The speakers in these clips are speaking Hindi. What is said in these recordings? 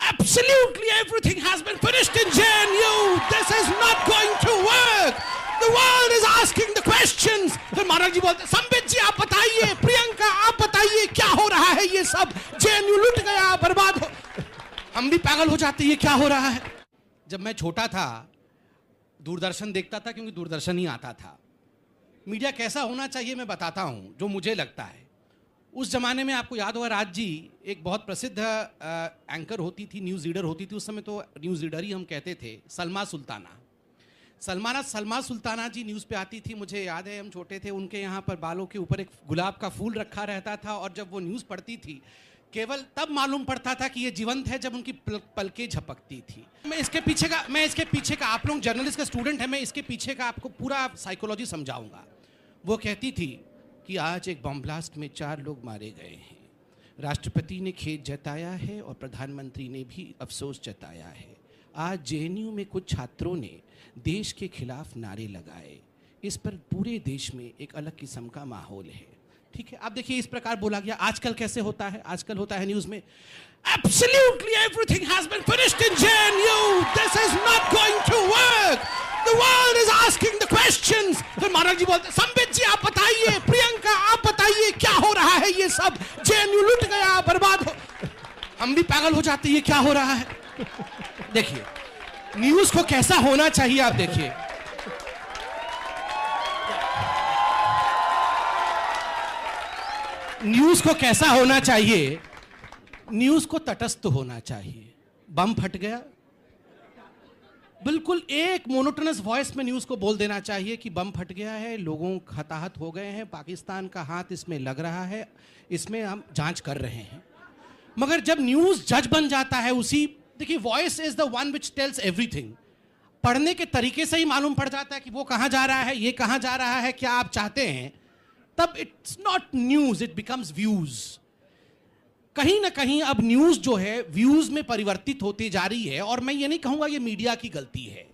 Absolutely everything has been finished in JNU. This is not going to work. The world is asking the questions. फिर मानक जी बोलते, संबित जी आप बताइए, प्रियंका आप बताइए, क्या हो रहा है ये सब? JNU लुट गया, बर्बाद हो। हम भी पागल हो जाते, ये क्या हो रहा है? जब मैं छोटा था दूरदर्शन देखता था, क्योंकि दूरदर्शन ही आता था। मीडिया कैसा होना चाहिए मैं बताता हूं, जो मुझे लगता है। उस जमाने में आपको याद होगा, राज जी एक बहुत प्रसिद्ध एंकर होती थी, न्यूज़ रीडर होती थी, उस समय तो न्यूज़ रीडर ही हम कहते थे, सलमा सुल्ताना जी न्यूज़ पे आती थी। मुझे याद है हम छोटे थे, उनके यहाँ पर बालों के ऊपर एक गुलाब का फूल रखा रहता था, और जब वो न्यूज़ पढ़ती थी केवल तब मालूम पड़ता था कि ये जीवंत है जब उनकी पलकें झपकती थी। मैं इसके पीछे का आप लोग जर्नलिस्ट का स्टूडेंट है, मैं इसके पीछे का आपको पूरा साइकोलॉजी समझाऊंगा। वो कहती थी कि आज एक बम ब्लास्ट में 4 लोग मारे गए हैं, राष्ट्रपति ने खेद जताया है और प्रधानमंत्री ने भी अफसोस जताया है। आज जेएनयू में कुछ छात्रों ने देश के खिलाफ नारे लगाए, इस पर पूरे देश में एक अलग किस्म का माहौल है। ठीक है, आप देखिए इस प्रकार बोला गया। आजकल कैसे होता है? आजकल होता है न्यूज़ में, Absolutely everything has been finished in JNU. This is not going to work. The world is asking the questions. फिर मानक जी बोलते, संबित जी आप बताइए, प्रियंका आप बताइए, क्या हो रहा है ये सब? JNU लुट गया, बर्बाद हो। हम भी पागल हो जाते, ये क्या हो रहा है? देखिए न्यूज़ को कैसा होना चाहिए, आप देखिए। न्यूज़ को कैसा होना चाहिए? न्यूज़ को तटस्थ होना चाहिए। बम फट गया, बिल्कुल एक मोनोटोनस वॉइस में न्यूज़ को बोल देना चाहिए कि बम फट गया है, लोगों हताहत हो गए हैं, पाकिस्तान का हाथ इसमें लग रहा है, इसमें हम जांच कर रहे हैं। मगर जब न्यूज़ जज बन जाता है उसी, देखिए voice is the one which tells everything. पढ़ने के तरीके से ही मालूम पड़ जाता है कि वो कहाँ जा रहा है, ये कहाँ जा रहा है, क्या आप चाहते हैं। तब it's not news, it becomes views. कहीं ना कहीं अब न्यूज़ जो है व्यूज़ में परिवर्तित होती जा रही है, और मैं ये नहीं कहूँगा ये मीडिया की गलती है,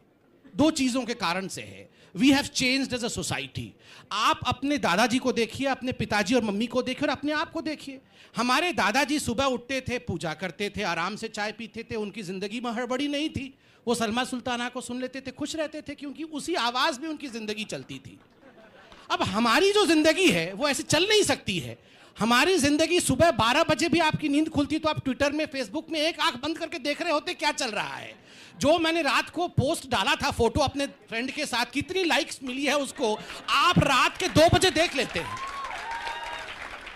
2 चीज़ों के कारण से है। We have changed as a society. आप अपने दादाजी को देखिए, अपने पिताजी और मम्मी को देखिए, और अपने आप को देखिए। हमारे दादाजी सुबह उठते थे, पूजा करते थे, आराम से चाय पीते थे, उनकी ज़िंदगी में हड़बड़ी नहीं थी। वो सलमा सुल्ताना को सुन लेते थे, खुश रहते थे, क्योंकि उसी आवाज़ में उनकी ज़िंदगी चलती थी। अब हमारी जो ज़िंदगी है वो ऐसे चल नहीं सकती है। हमारी ज़िंदगी सुबह 12 बजे भी आपकी नींद खुलती तो आप ट्विटर में, फेसबुक में एक आंख बंद करके देख रहे होते क्या चल रहा है। जो मैंने रात को पोस्ट डाला था फोटो अपने फ्रेंड के साथ, कितनी लाइक्स मिली है उसको, आप रात के 2 बजे देख लेते हैं।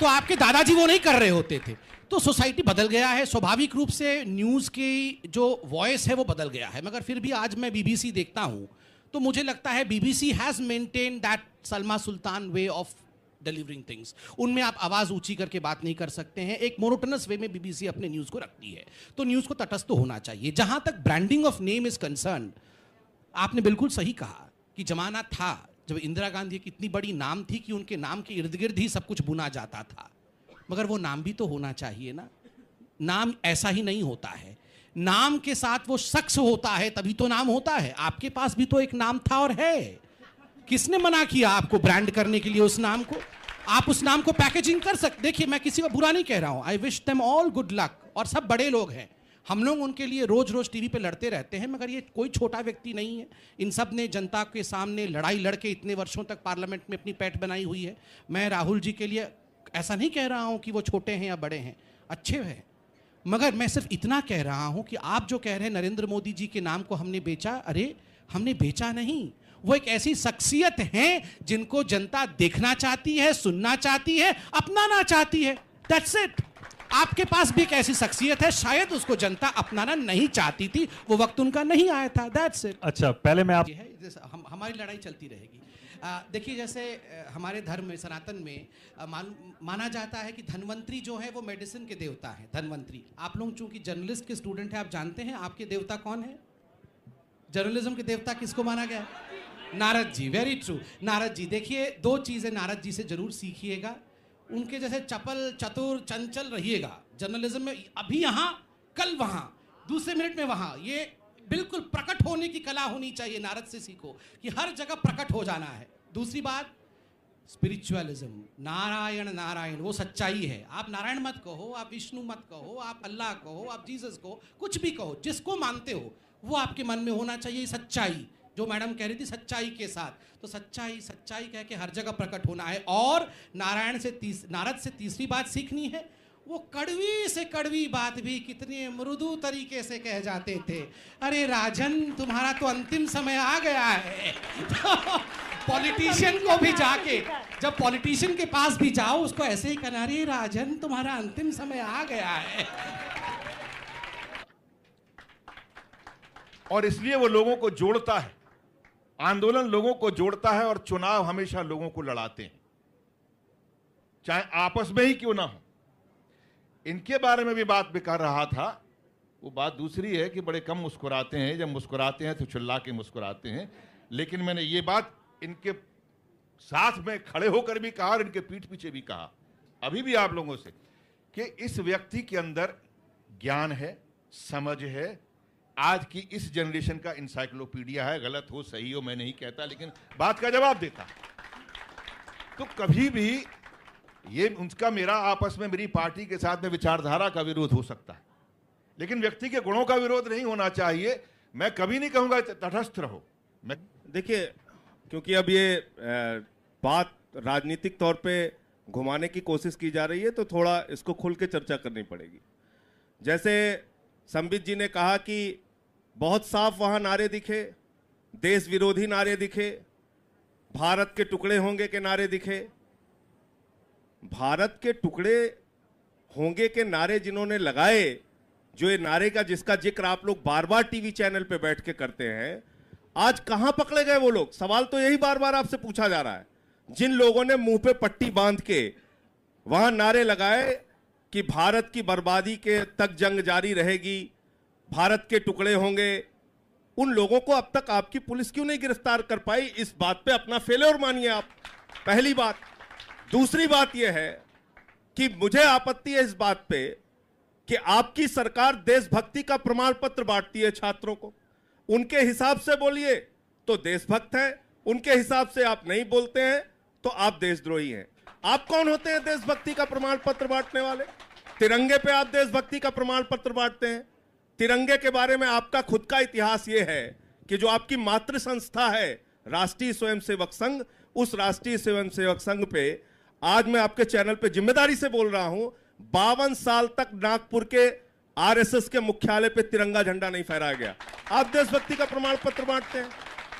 तो आपके दादाजी वो नहीं कर रहे होते थे। तो सोसाइटी बदल गया है, स्वाभाविक रूप से न्यूज़ की जो वॉइस है वो बदल गया है। मगर फिर भी आज मैं BBC देखता हूँ तो मुझे लगता है BBC has maintain that Salma Sultan way of delivering things. उनमें आप आवाज़ ऊंची करके बात नहीं कर सकते हैं, एक मोनोटोनस वे में BBC अपने न्यूज़ को रखती है। तो न्यूज़ को तटस्थ होना चाहिए। जहाँ तक branding of name is concern, आपने बिल्कुल सही कहा कि जमाना था जब इंदिरा गांधी की इतनी बड़ी नाम थी कि उनके नाम के इर्द गिर्द ही सब कुछ बुना जाता था। मगर वो नाम भी तो होना चाहिए ना। नाम ऐसा ही नहीं होता है, नाम के साथ वो शख्स होता है, तभी तो नाम होता है। आपके पास भी तो एक नाम था और है। किसने मना किया आपको ब्रांड करने के लिए उस नाम को? आप उस नाम को पैकेजिंग कर सकते। देखिए मैं किसी को बुरा नहीं कह रहा हूं, I wish them all good luck. और सब बड़े लोग हैं, हम लोग उनके लिए रोज रोज टीवी पे लड़ते रहते हैं, मगर ये कोई छोटा व्यक्ति नहीं है। इन सब ने जनता के सामने लड़ाई लड़के इतने वर्षों तक पार्लियामेंट में अपनी पैठ बनाई हुई है। मैं राहुल जी के लिए ऐसा नहीं कह रहा हूं कि वो छोटे हैं या बड़े हैं, अच्छे हैं, मगर मैं सिर्फ इतना कह रहा हूं कि आप जो कह रहे हैं नरेंद्र मोदी जी के नाम को हमने बेचा, अरे हमने बेचा नहीं। वो एक ऐसी शख्सियत हैं जिनको जनता देखना चाहती है, सुनना चाहती है, अपनाना चाहती है। That's it. आपके पास भी एक ऐसी शख्सियत है, शायद उसको जनता अपनाना नहीं चाहती थी, वो वक्त उनका नहीं आया था। That's it. अच्छा, पहले मैं आप हमारी लड़ाई चलती रहेगी। देखिए जैसे हमारे धर्म में, सनातन में माना जाता है कि धन्वंतरी जो है वो मेडिसिन के देवता है। धन्वंतरी, आप लोग चूंकि जर्नलिस्ट के स्टूडेंट हैं, आप जानते हैं आपके देवता कौन है? जर्नलिज्म के देवता किसको माना गया है? नारद जी। Very true, Narad ji. देखिए 2 चीज़ें नारद जी से जरूर सीखिएगा। उनके जैसे चपल, चतुर, चंचल रहिएगा जर्नलिज्म में। अभी यहाँ, कल वहाँ, दूसरे मिनट में वहाँ। ये बिल्कुल प्रकट होने की कला होनी चाहिए। नारद से सीखो कि हर जगह प्रकट हो जाना है। दूसरी बात, स्पिरिचुअलिज्म, नारायण नारायण, वो सच्चाई है। आप नारायण मत कहो, आप विष्णु मत कहो, आप अल्लाह कहो, आप जीसस कहो, कुछ भी कहो, जिसको मानते हो वो आपके मन में होना चाहिए। सच्चाई जो मैडम कह रही थी, सच्चाई के साथ, तो सच्चाई सच्चाई कह के हर जगह प्रकट होना है। और नारद से तीसरी बात सीखनी है, वो कड़वी से कड़वी बात भी कितने मृदु तरीके से कह जाते थे। अरे राजन, तुम्हारा तो अंतिम समय आ गया है। पॉलिटिशियन को भी जाके, जब पॉलिटिशियन के पास भी जाओ, उसको ऐसे ही कहना, अरे राजन, तुम्हारा अंतिम समय आ गया है। और इसलिए वो लोगों को जोड़ता है, आंदोलन लोगों को जोड़ता है, और चुनाव हमेशा लोगों को लड़ाते हैं, चाहे आपस में ही क्यों ना हो। इनके बारे में भी बात भी कर रहा था, वो बात दूसरी है कि बड़े कम मुस्कुराते हैं, जब मुस्कुराते हैं तो चिल्ला के मुस्कुराते हैं। लेकिन मैंने ये बात इनके साथ में खड़े होकर भी कहा और इनके पीठ पीछे भी कहा, अभी भी आप लोगों से, कि इस व्यक्ति के अंदर ज्ञान है, समझ है, आज की इस जनरेशन का इंसाइक्लोपीडिया है। गलत हो सही हो मैं नहीं कहता, लेकिन बात का जवाब देता। तो कभी भी ये उनका मेरा आपस में, मेरी पार्टी के साथ में विचारधारा का विरोध हो सकता है, लेकिन व्यक्ति के गुणों का विरोध नहीं होना चाहिए। मैं कभी नहीं कहूंगा तटस्थ रहो। मैं देखिए, क्योंकि अब ये बात राजनीतिक तौर पे घुमाने की कोशिश की जा रही है, तो थोड़ा इसको खुल के चर्चा करनी पड़ेगी। जैसे संबित जी ने कहा कि बहुत साफ वहां नारे दिखे, देश विरोधी नारे दिखे, भारत के टुकड़े होंगे के नारे दिखे। भारत के टुकड़े होंगे के नारे जिन्होंने लगाए, जो ये नारे का जिसका जिक्र आप लोग बार बार टीवी चैनल पे बैठ के करते हैं, आज कहां पकड़े गए वो लोग? सवाल तो यही बार बार आपसे पूछा जा रहा है। जिन लोगों ने मुंह पे पट्टी बांध के वहां नारे लगाए कि भारत की बर्बादी के तक जंग जारी रहेगी, भारत के टुकड़े होंगे, उन लोगों को अब तक आपकी पुलिस क्यों नहीं गिरफ्तार कर पाई? इस बात पे अपना फेलियर मानिए आप, पहली बात। दूसरी बात यह है कि मुझे आपत्ति है इस बात पे कि आपकी सरकार देशभक्ति का प्रमाण पत्र बांटती है छात्रों को। उनके हिसाब से बोलिए तो देशभक्त हैं, उनके हिसाब से आप नहीं बोलते हैं तो आप देशद्रोही हैं। आप कौन होते हैं देशभक्ति का प्रमाण पत्र बांटने वाले? तिरंगे पे आप देशभक्ति का प्रमाण पत्र बांटते हैं। तिरंगे के बारे में आपका खुद का इतिहास यह है कि जो आपकी मातृ संस्था है राष्ट्रीय स्वयंसेवक संघ, उस राष्ट्रीय स्वयंसेवक संघ पे आज मैं आपके चैनल पे जिम्मेदारी से बोल रहा हूं, 52 साल तक नागपुर के आरएसएस के मुख्यालय पे तिरंगा झंडा नहीं फहराया गया। आप देशभक्ति का प्रमाण पत्र बांटते हैं।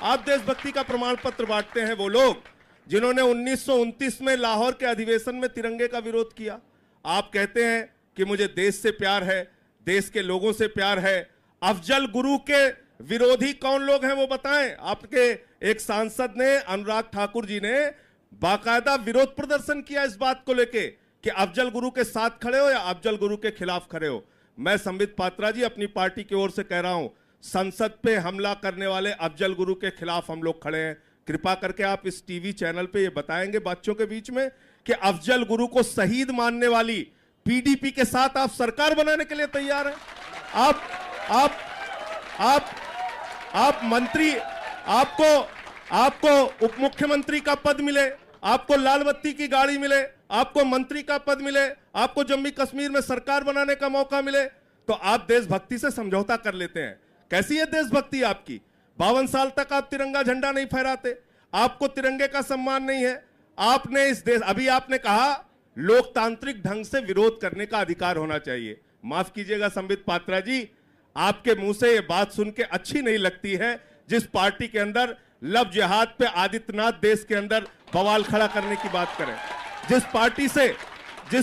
आप देशभक्ति का प्रमाण पत्र बांटते हैं वो लोग जिन्होंने 1929 में लाहौर के अधिवेशन में तिरंगे का विरोध किया। आप कहते हैं कि मुझे देश से प्यार है, देश के लोगों से प्यार है। अफजल गुरु के विरोधी कौन लोग हैं वो बताएं। आपके एक सांसद ने, अनुराग ठाकुर जी ने बाकायदा विरोध प्रदर्शन किया इस बात को लेके कि अफजल गुरु के साथ खड़े हो या अफजल गुरु के खिलाफ खड़े हो। मैं संबित पात्रा जी अपनी पार्टी की ओर से कह रहा हूं, संसद पे हमला करने वाले अफजल गुरु के खिलाफ हम लोग खड़े हैं। कृपा करके आप इस टीवी चैनल पे ये बताएंगे बच्चों के बीच में कि अफजल गुरु को शहीद मानने वाली पीडीपी के साथ आप सरकार बनाने के लिए तैयार हैं? आप मंत्री, आपको उप मुख्यमंत्री का पद मिले, आपको लाल बत्ती की गाड़ी मिले, आपको मंत्री का पद मिले, आपको जम्मू कश्मीर में सरकार बनाने का मौका मिले, तो आप देशभक्ति से समझौता कर लेते हैं। कैसी है देशभक्ति आपकी? 52 साल तक आप तिरंगा झंडा नहीं फहराते, आपको तिरंगे का सम्मान नहीं है। आपने इस देश, अभी आपने कहा लोकतांत्रिक ढंग से विरोध करने का अधिकार होना चाहिए। माफ कीजिएगा संबित पात्रा जी, आपके मुंह से यह बात सुन के अच्छी नहीं लगती है जिस पार्टी के अंदर लव जिहाद पे आदित्यनाथ देश के अंदर बवाल खड़ा करने की बात करें, जिस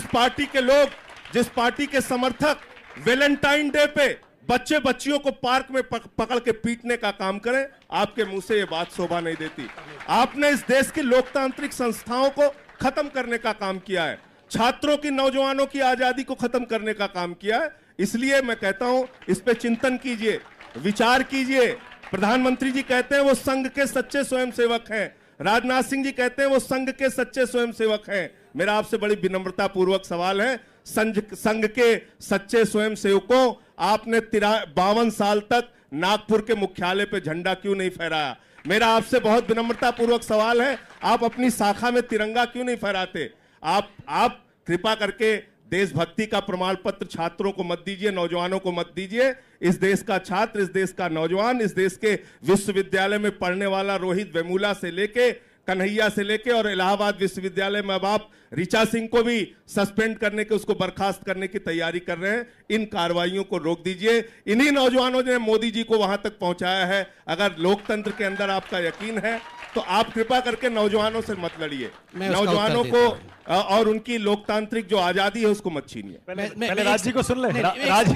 पार्टी के लोग, जिस पार्टी के समर्थक वैलेंटाइन डे पे बच्चे बच्चियों को पार्क में पकड़ के पीटने का काम करें, आपके मुंह से यह बात शोभा नहीं देती। आपने इस देश की लोकतांत्रिक संस्थाओं को खत्म करने का काम किया है, छात्रों की, नौजवानों की आजादी को खत्म करने का काम किया है। इसलिए मैं कहता हूं इस पे चिंतन कीजिए, विचार कीजिए। प्रधानमंत्री जी कहते हैं वो संघ के सच्चे स्वयंसेवक हैं, राजनाथ सिंह जी कहते हैं वो संघ के सच्चे स्वयंसेवक हैं। मेरा आपसे बड़ी विनम्रता पूर्वक सवाल है, संघ के सच्चे स्वयंसेवकों, आपने 52 साल तक नागपुर के मुख्यालय पे झंडा क्यों नहीं फहराया? मेरा आपसे बहुत विनम्रता पूर्वक सवाल है, आप अपनी शाखा में तिरंगा क्यों नहीं फहराते? आप कृपा करके देशभक्ति का प्रमाण पत्र छात्रों को मत दीजिए, नौजवानों को मत दीजिए। इस देश का छात्र, इस देश का नौजवान, इस देश के विश्वविद्यालय में पढ़ने वाला रोहित वेमुला से लेके, कन्हैया से लेके और इलाहाबाद विश्वविद्यालय में अब आप ऋचा सिंह को भी सस्पेंड करने के, उसको बर्खास्त करने की तैयारी कर रहे हैं। इन कार्रवाइयों को रोक दीजिए। इन्हीं नौजवानों ने मोदी जी को वहां तक पहुंचाया है। अगर लोकतंत्र के अंदर आपका यकीन है तो आप कृपा करके नौजवानों से मत लड़िए, नौजवानों को और उनकी लोकतांत्रिक जो आजादी है उसको मत छीनिए। पहले राज जी को सुन ले। राज,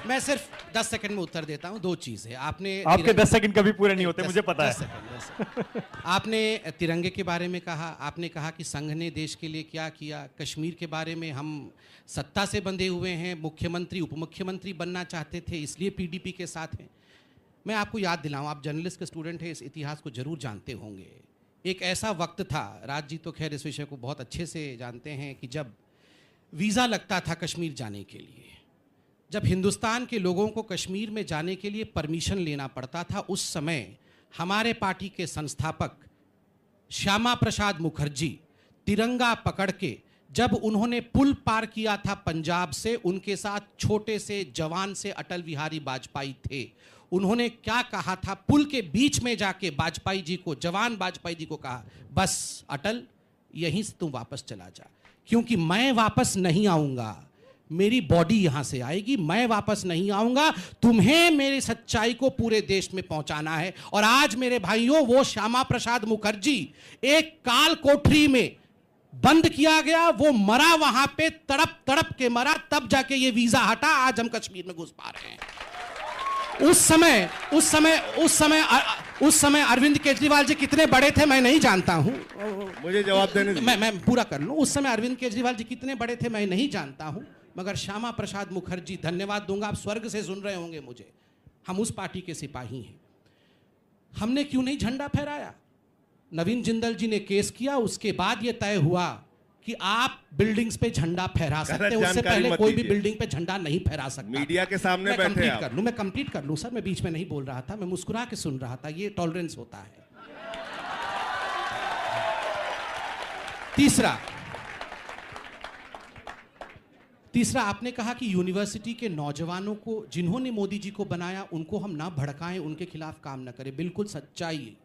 मैं सिर्फ 10 सेकंड में उत्तर देता हूं। दो चीज है, आपके 10 सेकंड कभी पूरे नहीं होते, मुझे पता है। 10 सेकंड। आपने तिरंगे के बारे में कहा, आपने कहा कि संघ ने देश के लिए क्या किया। कश्मीर के बारे में हम सत्ता से बंधे हुए हैं, मुख्यमंत्री उप मुख्यमंत्री बनना चाहते थे, इसलिए पीडीपी के साथ हैं। मैं आपको याद दिलाऊं, आप जर्नलिस्ट के स्टूडेंट हैं, इस इतिहास को जरूर जानते होंगे। एक ऐसा वक्त था, राज जी तो खैर इस विषय को बहुत अच्छे से जानते हैं, कि जब वीज़ा लगता था कश्मीर जाने के लिए, जब हिंदुस्तान के लोगों को कश्मीर में जाने के लिए परमिशन लेना पड़ता था, उस समय हमारे पार्टी के संस्थापक श्यामा प्रसाद मुखर्जी तिरंगा पकड़ के, जब उन्होंने पुल पार किया था पंजाब से, उनके साथ छोटे से जवान से अटल बिहारी वाजपेयी थे। उन्होंने क्या कहा था? पुल के बीच में जाके वाजपेयी जी को, जवान वाजपेयी जी को कहा, बस अटल यहीं से तुम वापस चला जा, क्योंकि मैं वापस नहीं आऊंगा, मेरी बॉडी यहां से आएगी, मैं वापस नहीं आऊंगा, तुम्हें मेरी सच्चाई को पूरे देश में पहुंचाना है। और आज मेरे भाइयों, वो श्यामा प्रसाद मुखर्जी एक काल कोठरी में बंद किया गया, वो मरा वहां पे, तड़प तड़प के मरा, तब जाके ये वीजा हटा, आज हम कश्मीर में घुस पा रहे हैं। उस समय अरविंद केजरीवाल जी कितने बड़े थे मैं नहीं जानता हूं। मुझे जवाब देने दीजिए। मैं पूरा कर लूं। उस समय अरविंद केजरीवाल जी कितने बड़े थे मैं नहीं जानता हूं, मगर श्यामा प्रसाद मुखर्जी, धन्यवाद दूंगा, आप स्वर्ग से सुन रहे होंगे मुझे, हम उस पार्टी के सिपाही हैं। हमने क्यों नहीं झंडा फहराया? नवीन जिंदल जी ने केस किया, उसके बाद यह तय हुआ कि आप बिल्डिंग्स पे झंडा फहरा सकते हैं, उससे पहले कोई भी बिल्डिंग पे झंडा नहीं फहरा सकता। मीडिया के सामने बैठे आप। मैं कंप्लीट कर लूं सर, मैं बीच में नहीं बोल रहा था, मैं मुस्कुरा के सुन रहा था, ये टॉलरेंस होता है। तीसरा आपने कहा कि यूनिवर्सिटी के नौजवानों को, जिन्होंने मोदी जी को बनाया, उनको हम ना भड़काएं, उनके खिलाफ काम ना करें। बिल्कुल सच्चाई,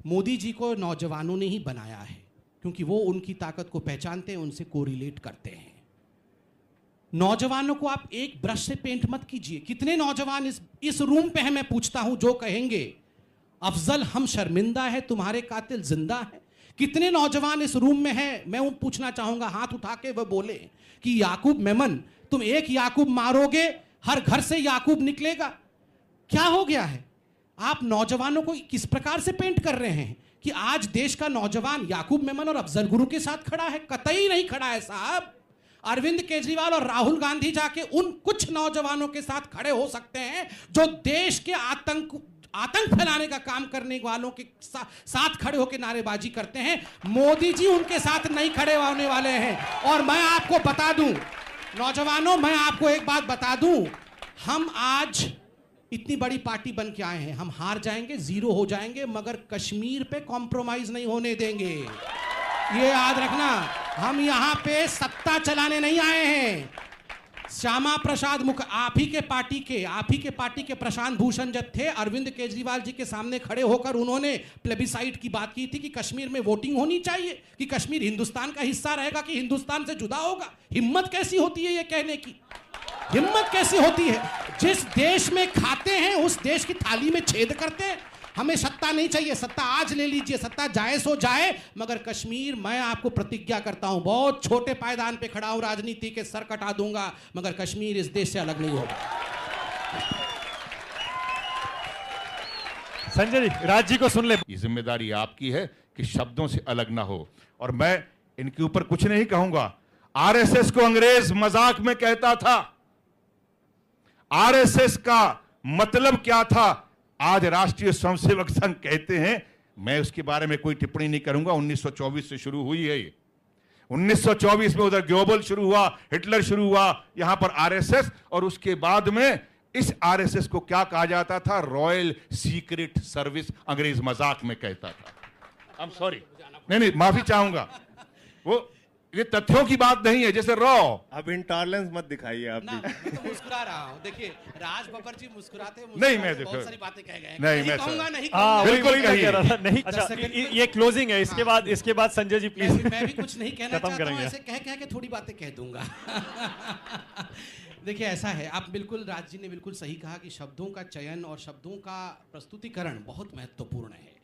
मोदी जी को नौजवानों ने ही बनाया है, क्योंकि वो उनकी ताकत को पहचानते हैं, उनसे कोरिलेट करते हैं। नौजवानों को आप एक ब्रश से पेंट मत कीजिए। कितने नौजवान इस रूम पे हैं, मैं पूछता हूं, जो कहेंगे अफजल हम शर्मिंदा है, तुम्हारे कातिल जिंदा है? कितने नौजवान इस रूम में हैं? मैं पूछना चाहूंगा, हाथ उठा के वह बोले कि याकूब मेमन, तुम एक याकूब मारोगे, हर घर से याकूब निकलेगा। क्या हो गया है? आप नौजवानों को किस प्रकार से पेंट कर रहे हैं कि आज देश का नौजवान याकूब मेमन और अफजल गुरु के साथ खड़ा है? कतई नहीं खड़ा है साहब। अरविंद केजरीवाल और राहुल गांधी जाके उन कुछ नौजवानों के साथ खड़े हो सकते हैं जो देश के आतंक फैलाने का काम करने वालों के साथ खड़े होकर नारेबाजी करते हैं। मोदी जी उनके साथ नहीं खड़े होने वाले हैं। और मैं आपको बता दूं, नौजवानों, मैं आपको एक बात बता दूं, हम आज इतनी बड़ी पार्टी बन के आए हैं, हम हार जाएंगे, जीरो हो जाएंगे, मगर कश्मीर पे कॉम्प्रोमाइज नहीं होने देंगे। ये याद रखना, हम यहां पे सत्ता चलाने नहीं आए हैं। श्यामा प्रसाद आप ही के पार्टी के प्रशांत भूषण जब थे, अरविंद केजरीवाल जी के सामने खड़े होकर उन्होंने प्लेबिसाइट की बात की थी कि कश्मीर में वोटिंग होनी चाहिए, कि कश्मीर हिंदुस्तान का हिस्सा रहेगा, कि हिंदुस्तान से जुदा होगा। हिम्मत कैसी होती है ये कहने की? हिम्मत कैसी होती है? जिस देश में खाते हैं उस देश की थाली में छेद करते हैं। हमें सत्ता नहीं चाहिए, सत्ता आज ले लीजिए, सत्ता जाए सो जाए, मगर कश्मीर, मैं आपको प्रतिज्ञा करता हूं, बहुत छोटे पायदान पे खड़ा हूं, राजनीति के सर कटा दूंगा, मगर कश्मीर इस देश से अलग नहीं होगा। संजय जी, राज जी को सुन ले। ये जिम्मेदारी आपकी है कि शब्दों से अलग ना हो। और मैं इनके ऊपर कुछ नहीं कहूंगा। आरएसएस को अंग्रेज मजाक में कहता था। आरएसएस का मतलब क्या था आज राष्ट्रीय स्वयंसेवक संघ कहते हैं। मैं उसके बारे में कोई टिप्पणी नहीं करूंगा। 1924 से शुरू हुई है ये। 1924 में उधर ग्योबल शुरू हुआ, हिटलर शुरू हुआ, यहां पर आरएसएस, और उसके बाद में इस आरएसएस को क्या कहा जाता था? रॉयल सीक्रेट सर्विस, अंग्रेज मजाक में कहता था। आई एम सॉरी, नहीं माफी चाहूंगा, वो ये तथ्यों की बात नहीं है। जैसे रॉ, अब इंटॉलरेंस मत दिखाइए आप ना, भी। मैं तो मुस्कुरा रहा हूँ। देखिए राज बब्बर जी मुस्कुराते नहीं, मैं देखो, बहुत सारी बातें कह गए। नहीं, मैं कहूंगा नहीं हाँ कहूंगा। बिल्कुल वही कह कहिए। रहा था नहीं। अच्छा 10 सेकंड में- ये क्लोजिंग है, इसके बाद संजय जी प्लीज। मैं भी कुछ नहीं कहना खत्म चाहता हूँ, करेंगे। ऐसे कह के थोड़ी बातें कह दूंगा। देखिए ऐसा है, आप बिल्कुल, राज जी ने बिल्कुल सही कहा कि शब्दों का चयन और शब्दों का प्रस्तुतिकरण बहुत महत्वपूर्ण है।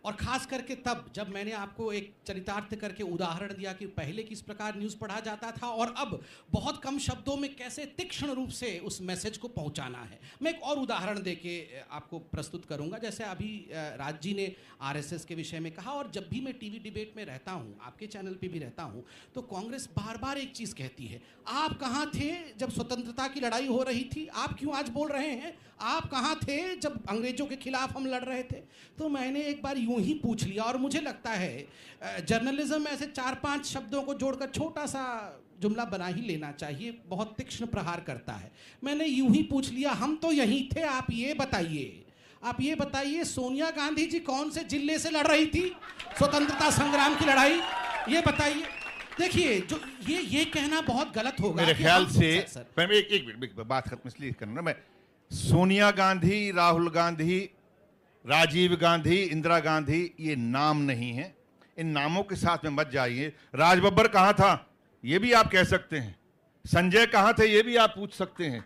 और खास करके तब जब मैंने आपको एक चरितार्थ करके उदाहरण दिया कि पहले किस प्रकार न्यूज़ पढ़ा जाता था और अब बहुत कम शब्दों में कैसे तीक्ष्ण रूप से उस मैसेज को पहुंचाना है। मैं एक और उदाहरण देके आपको प्रस्तुत करूंगा। जैसे अभी राज जी ने आरएसएस के विषय में कहा, और जब भी मैं टीवी डिबेट में रहता हूं, आपके चैनल पे भी रहता हूं, तो कांग्रेस बार बार एक चीज़ कहती है, आप कहाँ थे जब स्वतंत्रता की लड़ाई हो रही थी? आप क्यों आज बोल रहे हैं? आप कहाँ थे जब अंग्रेजों के खिलाफ हम लड़ रहे थे? तो मैंने एक बार यूं ही पूछ लिया, और मुझे लगता है जर्नलिज्म में ऐसे 4-5 शब्दों को जोड़कर छोटा सा जुमला बना ही लेना चाहिए, बहुत तीक्ष्ण प्रहार करता है। मैंने यूं ही पूछ लिया, हम तो यहीं थे, आप ये बताइए सोनिया गांधी जी कौन से जिले से लड़ रही थी स्वतंत्रता संग्राम की लड़ाई? ये बताइए। देखिए जो ये कहना बहुत गलत होगा। मेरे कि ख्याल हम- से सर, मैं एक मिनट बात खत्म इसलिए करना, मैं सोनिया गांधी, राहुल गांधी, राजीव गांधी, इंदिरा गांधी, ये नाम नहीं है। इन नामों के साथ में मत जाइए। राज बब्बर कहाँ था ये भी आप कह सकते हैं, संजय कहाँ थे ये भी आप पूछ सकते हैं,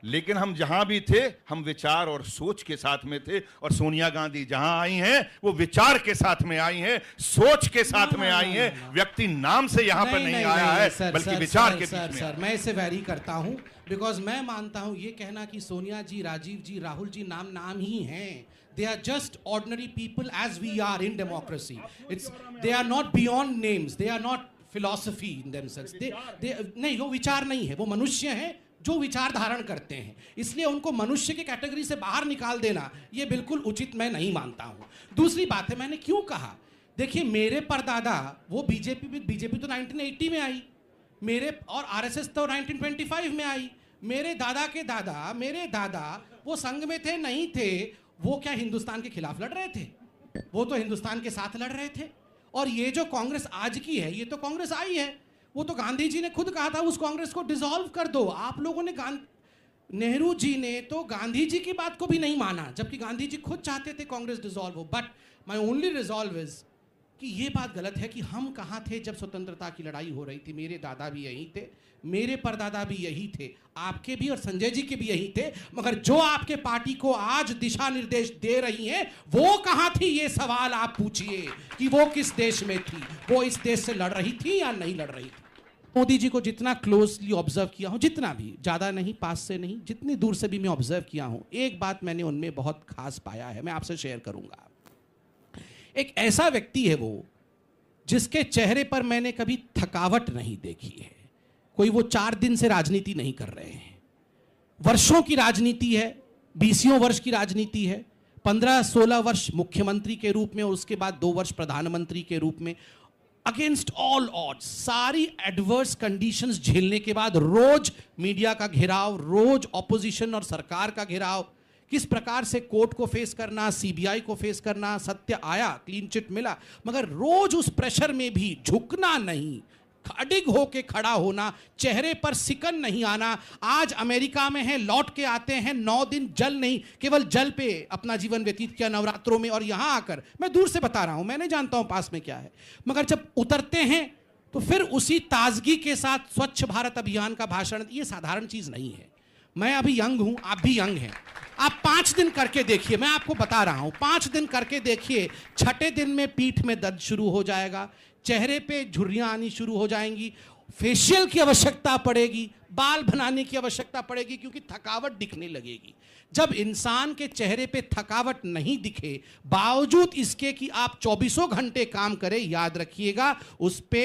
लेकिन हम जहां भी थे हम विचार और सोच के साथ में थे। और सोनिया गांधी जहां आई हैं वो विचार के साथ में आई हैं, सोच के साथ में आई हैं। व्यक्ति नाम से यहां पर नहीं आया है, बल्कि विचार के बीच में। सर मैं इसे वैरी करता हूं, बिकॉज मैं मानता हूं ये कहना कि सोनिया जी, राजीव जी, राहुल जी नाम ही हैं। They are just ordinary people as we are in democracy. They are not beyond names. They are not philosophy in themselves. नहीं, वो विचार नहीं है, वो मनुष्य हैं जो विचार धारण करते हैं। इसलिए उनको मनुष्य की कैटेगरी से बाहर निकाल देना ये बिल्कुल उचित मैं नहीं मानता हूँ। दूसरी बात है, मैंने क्यों कहा, देखिए मेरे परदादा वो बीजेपी तो 1980 में आई, मेरे और आरएसएस तो 1925 में आई। मेरे दादा के दादा, मेरे दादा वो संघ में थे नहीं थे, वो क्या हिंदुस्तान के खिलाफ लड़ रहे थे? वो तो हिंदुस्तान के साथ लड़ रहे थे। और ये जो कांग्रेस आज की है, ये तो कांग्रेस आई है, वो तो गांधी जी ने खुद कहा था उस कांग्रेस को डिसॉल्व कर दो। आप लोगों ने नेहरू जी ने तो गांधी जी की बात को भी नहीं माना, जबकि गांधी जी खुद चाहते थे कांग्रेस डिसॉल्व हो। But my only resolve is कि ये बात गलत है कि हम कहाँ थे जब स्वतंत्रता की लड़ाई हो रही थी। मेरे दादा भी यहीं थे, मेरे परदादा भी यही थे, आपके भी और संजय जी के भी यही थे। मगर जो आपके पार्टी को आज दिशा निर्देश दे रही है वो कहाँ थी, ये सवाल आप पूछिए कि वो किस देश में थी, वो इस देश से लड़ रही थी या नहीं लड़ रही थी। मोदी जी को जितना क्लोजली ऑब्जर्व किया हूँ, जितना भी, ज़्यादा नहीं, पास से नहीं, जितनी दूर से भी मैं ऑब्जर्व किया हूँ, एक बात मैंने उनमें बहुत खास पाया है, मैं आपसे शेयर करूँगा। एक ऐसा व्यक्ति है वो जिसके चेहरे पर मैंने कभी थकावट नहीं देखी है। कोई वो 4 दिन से राजनीति नहीं कर रहे हैं, वर्षों की राजनीति है, 20 वर्ष की राजनीति है, 15-16 वर्ष मुख्यमंत्री के रूप में और उसके बाद 2 वर्ष प्रधानमंत्री के रूप में, अगेंस्ट ऑल ऑड्स, सारी एडवर्स कंडीशंस झेलने के बाद रोज मीडिया का घेराव, रोज ऑपोजिशन और सरकार का घेराव, किस प्रकार से कोर्ट को फेस करना, सीबीआई को फेस करना, सत्य आया, क्लीन चिट मिला, मगर रोज उस प्रेशर में भी झुकना नहीं, अडिग होके खड़ा होना, चेहरे पर सिकन नहीं आना। आज अमेरिका में है, लौट के आते हैं, 9 दिन जल नहीं, केवल जल पे अपना जीवन व्यतीत किया नवरात्रों में, और यहां आकर, मैं दूर से बता रहा हूं, मैं नहीं जानता हूं पास में क्या है, मगर जब उतरते हैं तो फिर उसी ताजगी के साथ स्वच्छ भारत अभियान का भाषण, ये साधारण चीज नहीं है। मैं अभी यंग हूं, आप भी यंग हैं, आप 5 दिन करके देखिए, मैं आपको बता रहा हूं, 5 दिन करके देखिए, 6ठे दिन में पीठ में दर्द शुरू हो जाएगा, चेहरे पे झुर्रियां आनी शुरू हो जाएंगी, फेशियल की आवश्यकता पड़ेगी, बाल बनाने की आवश्यकता पड़ेगी, क्योंकि थकावट दिखने लगेगी। जब इंसान के चेहरे पे थकावट नहीं दिखे, बावजूद इसके कि आप 24 घंटे काम करें, याद रखिएगा उस पे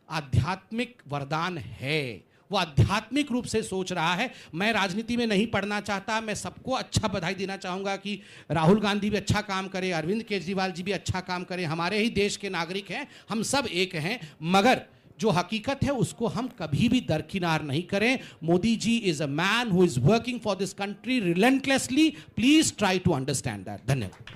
आध्यात्मिक वरदान है, वो आध्यात्मिक रूप से सोच रहा है। मैं राजनीति में नहीं पढ़ना चाहता, मैं सबको अच्छा बधाई देना चाहूँगा कि राहुल गांधी भी अच्छा काम करे, अरविंद केजरीवाल जी भी अच्छा काम करें, हमारे ही देश के नागरिक हैं, हम सब एक हैं, मगर जो हकीकत है उसको हम कभी भी दरकिनार नहीं करें. Modi ji is a man who is working for this country relentlessly. Please try to understand that. धन्यवाद.